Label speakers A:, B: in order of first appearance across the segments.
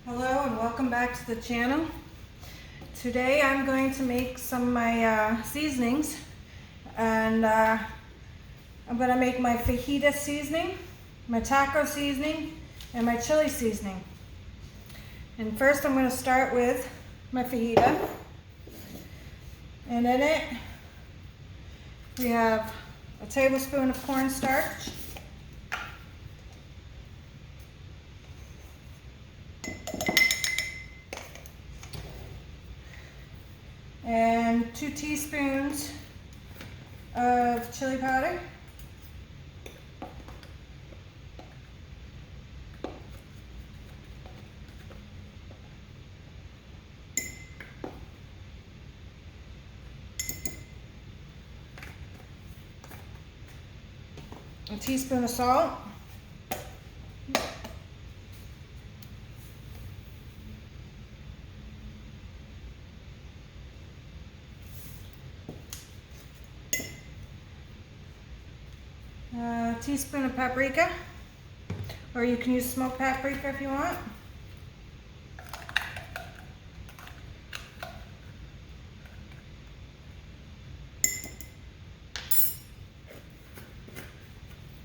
A: Hello and welcome back to the channel. Today I'm going to make some of my seasonings, and I'm going to make my fajita seasoning, my taco seasoning, and my chili seasoning. And first I'm going to start with my fajita, and in it we have a tablespoon of cornstarch, and 2 teaspoons of chili powder, a teaspoon of salt, a teaspoon of paprika, or you can use smoked paprika if you want.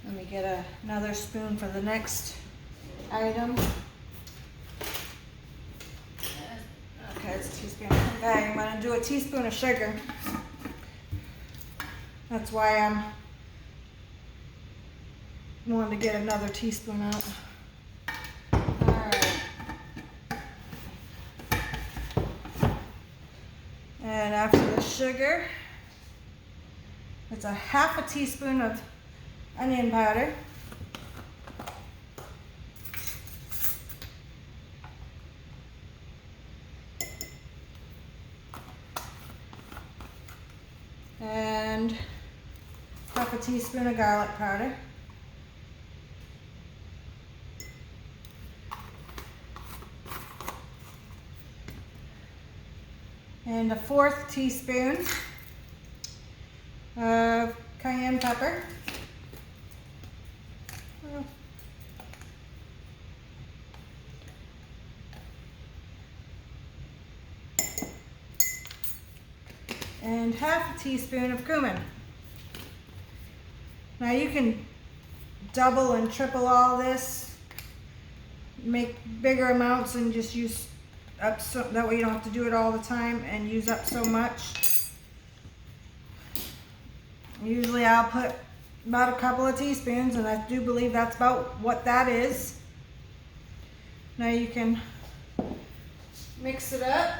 A: Let me get another spoon for the next item. Okay, it's a teaspoon. Okay, I'm going to do a teaspoon of sugar. That's why I'm wanting to get another teaspoon out. Alright. And after the sugar, it's a half a teaspoon of onion powder. And half a teaspoon of garlic powder. And a 1/4 teaspoon of cayenne pepper. And half a teaspoon of cumin. Now you can double and triple all this, make bigger amounts and just use up, so that way you don't have to do it all the time and use up so much. Usually I'll put about a couple of teaspoons, and I do believe that's about what that is. Now you can mix it up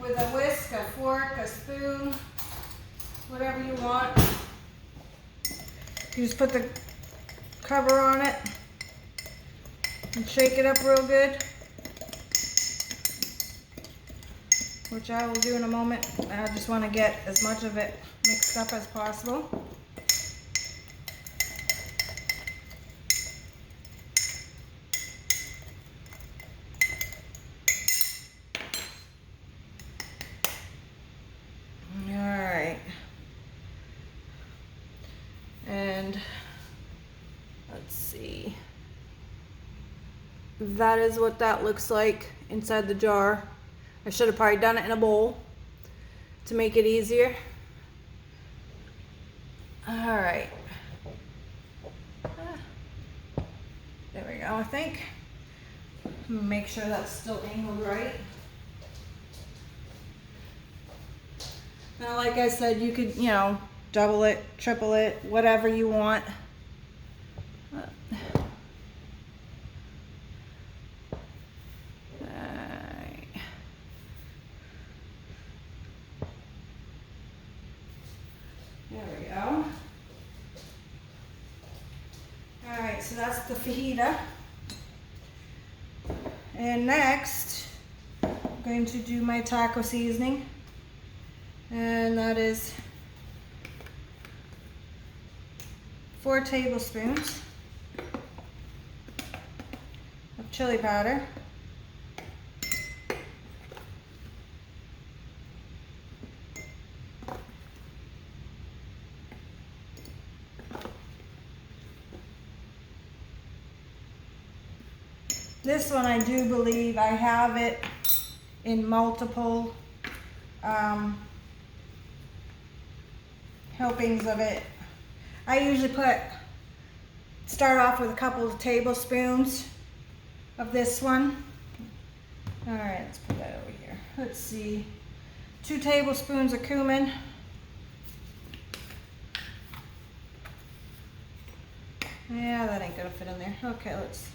A: with a whisk, a fork, a spoon, whatever you want. You just put the cover on it and shake it up real good, which I will do in a moment. I just want to get as much of it mixed up as possible. And let's see, that is what that looks like inside the jar. I should have probably done it in a bowl to make it easier. All right, there we go. I think make sure that's still angled right. Now, like I said, you could, double it, triple it, whatever you want. Alright. There we go. Alright, so that's the fajita. And next, I'm going to do my taco seasoning. And that is 4 tablespoons of chili powder, This one I do believe I have it in multiple helpings of it. I usually start off with a couple of tablespoons of this one. All right, let's put that over here. Let's see, 2 tablespoons of cumin. Yeah, that ain't gonna fit in there. Okay, let's.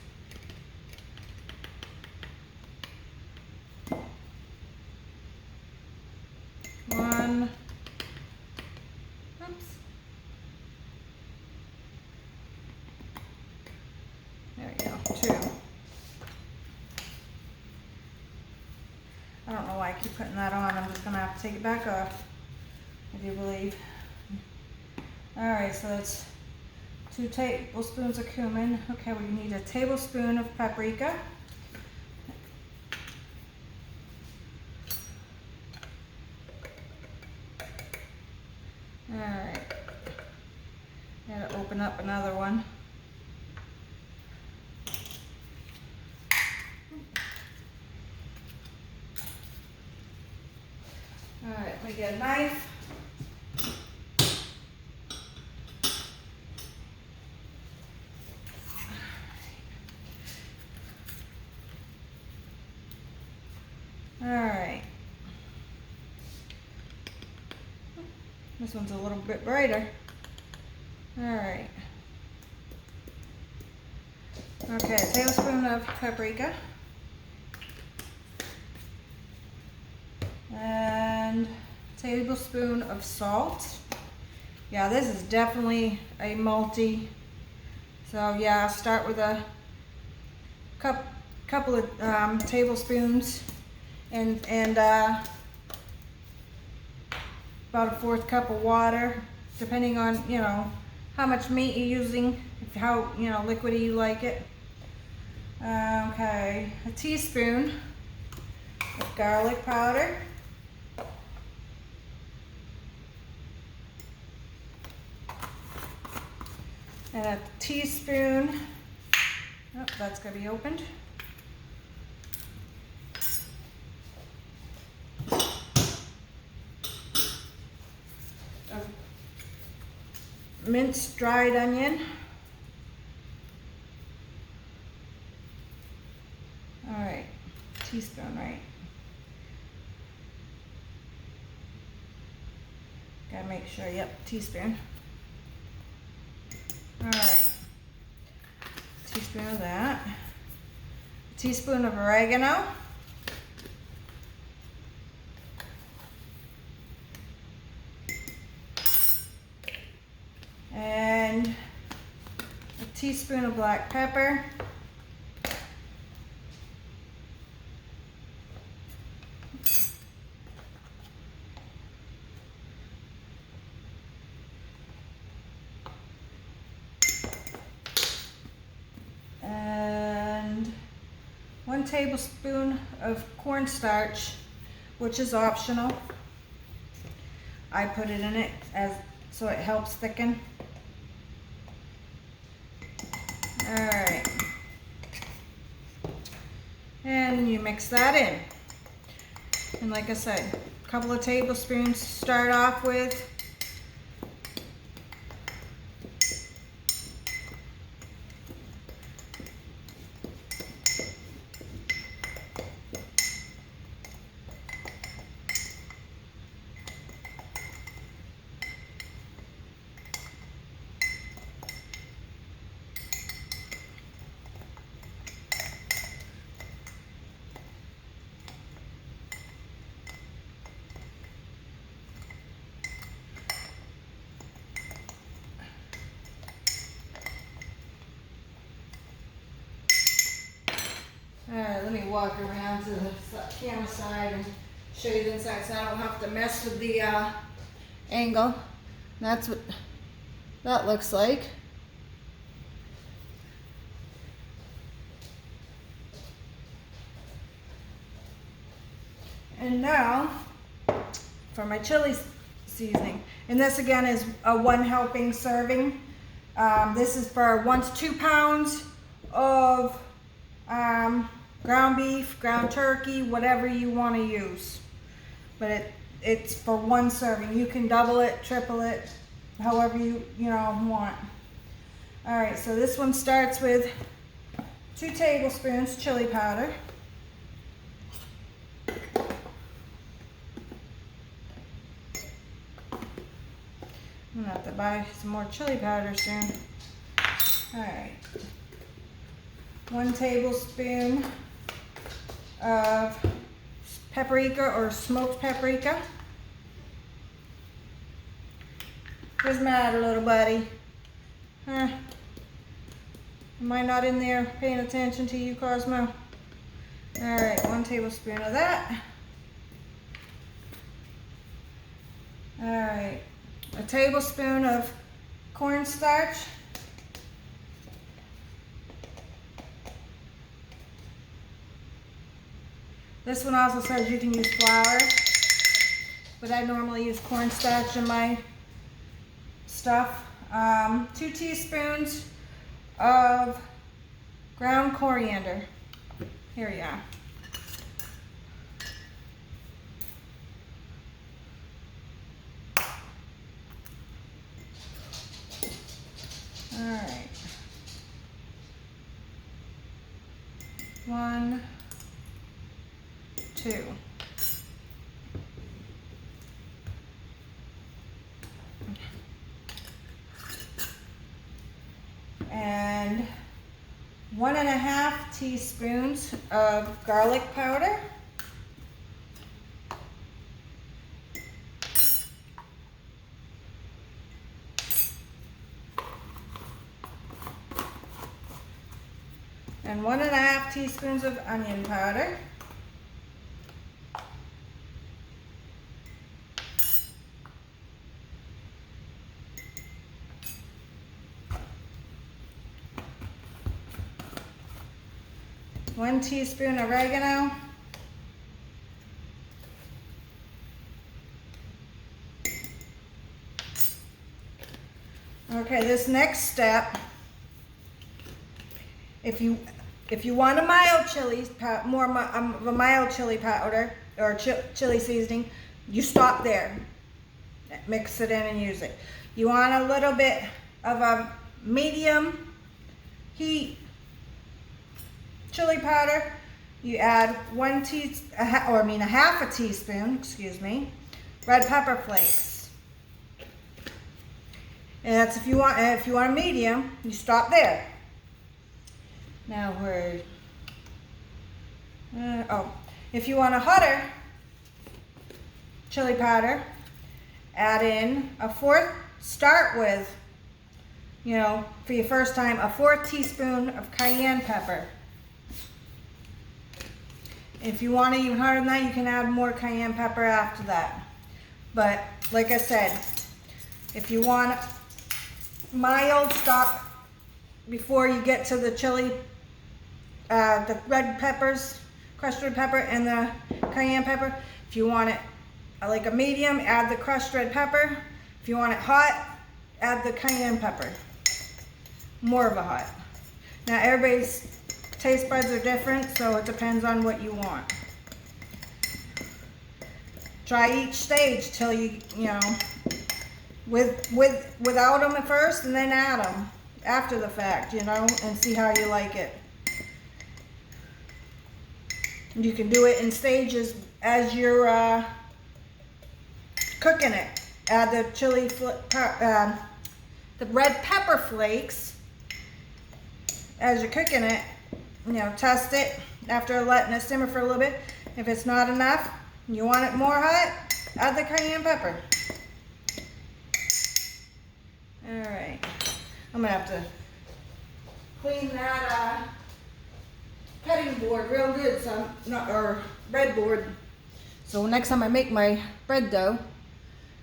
A: One. Oops. There we go. 2. I don't know why I keep putting that on. I'm just gonna have to take it back off, I do believe. All right, so that's 2 tablespoons of cumin. Okay, we need a tablespoon of paprika. All right, gotta open up another one. All right, we get a knife. All right. This one's a little bit brighter. All right. Okay, a tablespoon of paprika. And a tablespoon of salt. Yeah, this is definitely a multi. So yeah, I'll start with a couple of tablespoons and about a 1/4 cup of water, depending on, you know, how much meat you're using, how, you know, liquidy you like it. Okay, a teaspoon of garlic powder. And a teaspoon, oh, that's gonna be opened. Of minced dried onion. All right, teaspoon, right? Gotta make sure, yep, teaspoon. All right, teaspoon of that. A teaspoon of oregano. And a teaspoon of black pepper. And 1 tablespoon of cornstarch, which is optional. I put it in it so it helps thicken. All right, and you mix that in. And like I said, a couple of tablespoons to start off with. Alright, let me walk around to the camera side and show you the inside so I don't have to mess with the angle. That's what that looks like. And now for my chili seasoning. And this again is a 1 helping serving. This is for 1 to 2 pounds of ground beef, ground turkey, whatever you want to use. But it's for one serving. You can double it, triple it, however you want. All right, so this one starts with 2 tablespoons chili powder. I'm gonna have to buy some more chili powder soon. All right, 1 tablespoon of paprika or smoked paprika. Where's my little buddy? Huh? Am I not in there paying attention to you, Cosmo? All right, 1 tablespoon of that. All right, a tablespoon of cornstarch. This one also says you can use flour, but I normally use cornstarch in my stuff. 2 teaspoons of ground coriander. Here you are. All right. 1, 2. And 1½ teaspoons of garlic powder. And 1½ teaspoons of onion powder. One teaspoon oregano. Okay, this next step, if you want a mild chili, more of a mild chili powder or chili seasoning, you stop there. Mix it in and use it. You want a little bit of a medium heat chili powder, you add a half a teaspoon, excuse me, red pepper flakes. And that's if you want a medium, you stop there. Now if you want a hotter chili powder, add in start with, for your first time, a 4th teaspoon of cayenne pepper. If you want it even harder than that, you can add more cayenne pepper after that. But like I said, if you want mild, stop before you get to the chili, the red peppers, crushed red pepper and the cayenne pepper. If you want it like a medium, add the crushed red pepper. If you want it hot, add the cayenne pepper. More of a hot. Now everybody's taste buds are different, so it depends on what you want. Try each stage till without them at first, and then add them after the fact, and see how you like it. You can do it in stages as you're cooking it. Add the the red pepper flakes as you're cooking it. Test it after letting it simmer for a little bit. If it's not enough, you want it more hot, add the cayenne pepper. All right, I'm gonna have to clean that cutting board real good, or breadboard. So next time I make my bread dough,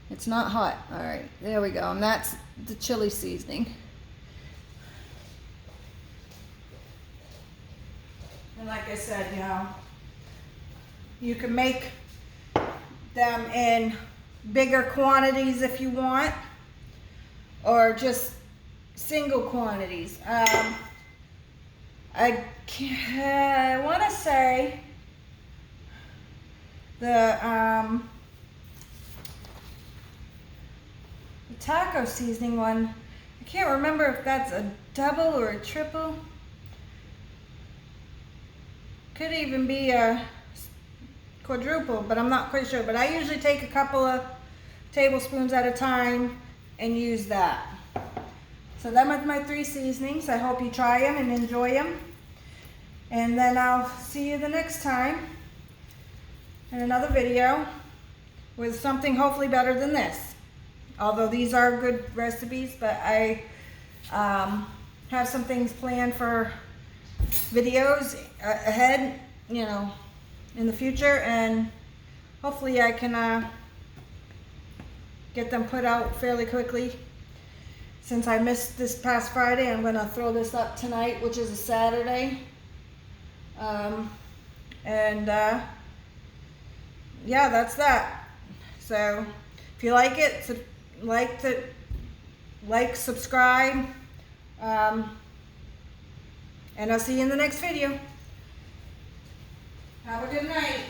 A: it's not hot. All right, there we go, and that's the chili seasoning. And like I said, you can make them in bigger quantities if you want, or just single quantities. I want to say the taco seasoning one, I can't remember if that's a double or a triple. Could even be a quadruple, but I'm not quite sure. But I usually take a couple of tablespoons at a time and use that. So that was my 3 seasonings. I hope you try them and enjoy them. And then I'll see you the next time in another video with something hopefully better than this. Although these are good recipes, but I have some things planned for videos ahead, you know, in the future, and hopefully I can get them put out fairly quickly. Since I missed this past Friday, I'm going to throw this up tonight, which is a Saturday. Yeah, that's that. So if you like it, subscribe, and I'll see you in the next video. Have a good night.